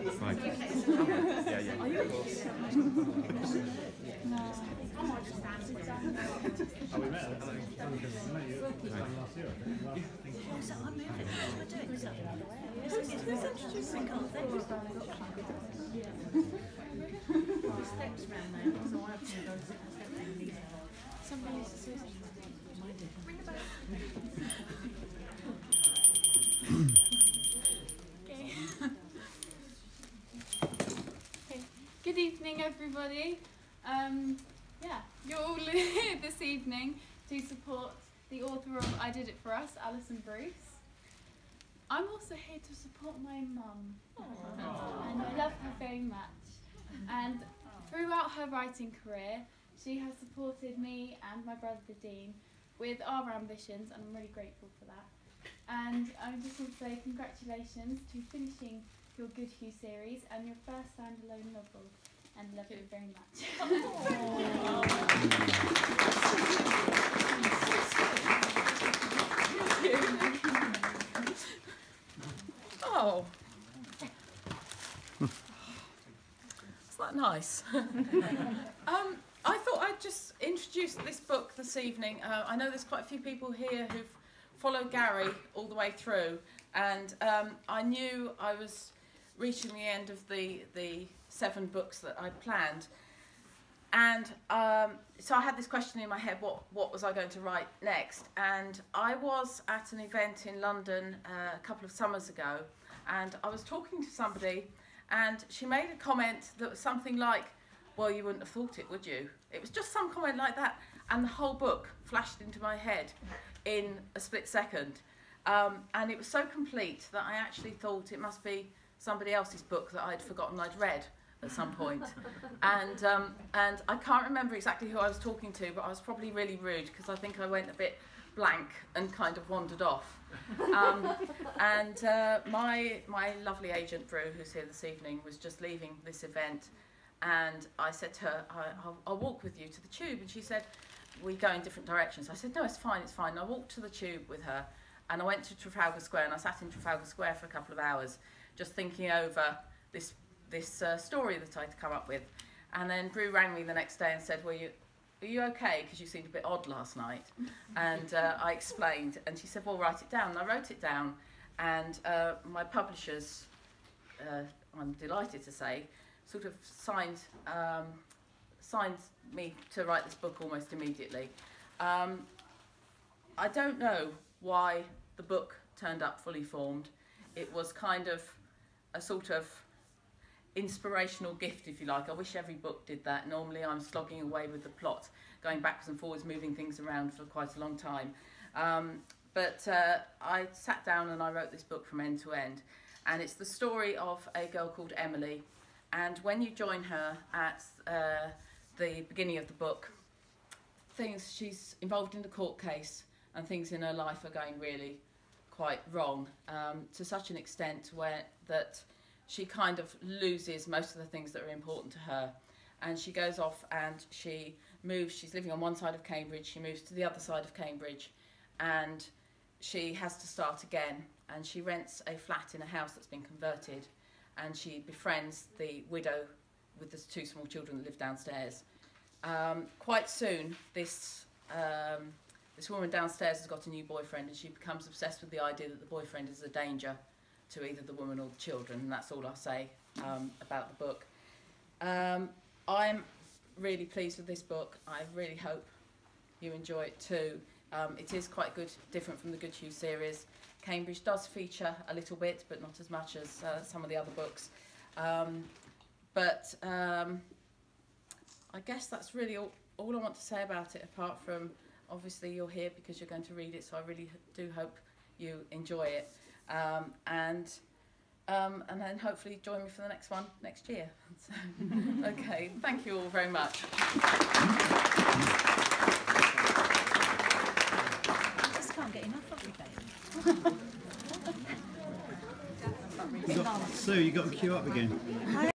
Right. Yeah, yeah. Are you? No. Oh, we met. Last year, I think. Oh, so I'm moving. We're doing something. Who's introducing all things? The steps round there, so I have to go sit the steps in these. Somebody used to say ring the bell. Okay. Good evening, everybody. Yeah, you're all here this evening to support the author of I Did It For Us, Alison Bruce. I'm also here to support my mum, and I love her very much. And throughout her writing career, she has supported me and my brother the Dean with our ambitions, and I'm really grateful for that. And I just want to say congratulations to finishing your Good Hugh series and your first standalone novel, and love you very much. Oh, is that nice? I thought I'd just introduce this book this evening. I know there's quite a few people here who've followed Gary all the way through, and I knew I was reaching the end of the 7 books that I'd planned, and so I had this question in my head: what was I going to write next? And I was at an event in London a couple of summers ago, and I was talking to somebody, and she made a comment that was something like, well, you wouldn't have thought it, would you? It was just some comment like that, and the whole book flashed into my head in a split second, and it was so complete that I actually thought it must be somebody else's book that I'd forgotten I'd read at some point. And I can't remember exactly who I was talking to, but I was probably really rude because I think I went a bit blank and kind of wandered off. My lovely agent Brew, who's here this evening, was just leaving this event, and I said to her, I'll walk with you to the tube, and she said, we go in different directions. I said, no, it's fine, it's fine. And I walked to the tube with her, and I went to Trafalgar Square, and I sat in Trafalgar Square for a couple of hours just thinking over this story that I'd come up with. And then Brew rang me the next day and said, are you okay? Because you seemed a bit odd last night. And I explained, and she said, well, write it down. And I wrote it down, and my publishers, I'm delighted to say, sort of signed me to write this book almost immediately. I don't know why the book turned up fully formed. It was kind of a sort of inspirational gift, if you like. I wish every book did that. Normally I'm slogging away with the plot, going backwards and forwards, moving things around for quite a long time. But I sat down and I wrote this book from end to end. And it's the story of a girl called Emily. And when you join her at the beginning of the book, she's involved in the court case, and things in her life are going really quite wrong, to such an extent that she kind of loses most of the things that are important to her, and she goes off and she moves. She's living on one side of Cambridge, she moves to the other side of Cambridge, and she has to start again, and she rents a flat in a house that's been converted, and she befriends the widow with the 2 small children that live downstairs. Quite soon this woman downstairs has got a new boyfriend, and she becomes obsessed with the idea that the boyfriend is a danger to either the woman or the children, and that's all I'll say about the book. I'm really pleased with this book. I really hope you enjoy it too. It is quite good, different from the Good Hugh series. Cambridge does feature a little bit, but not as much as some of the other books. I guess that's really all I want to say about it, apart from obviously you're here because you're going to read it, so I really do hope you enjoy it. And then hopefully join me for the next one next year. So, okay, thank you all very much. I just can't get enough of you, babe. Sue, you got to queue up again.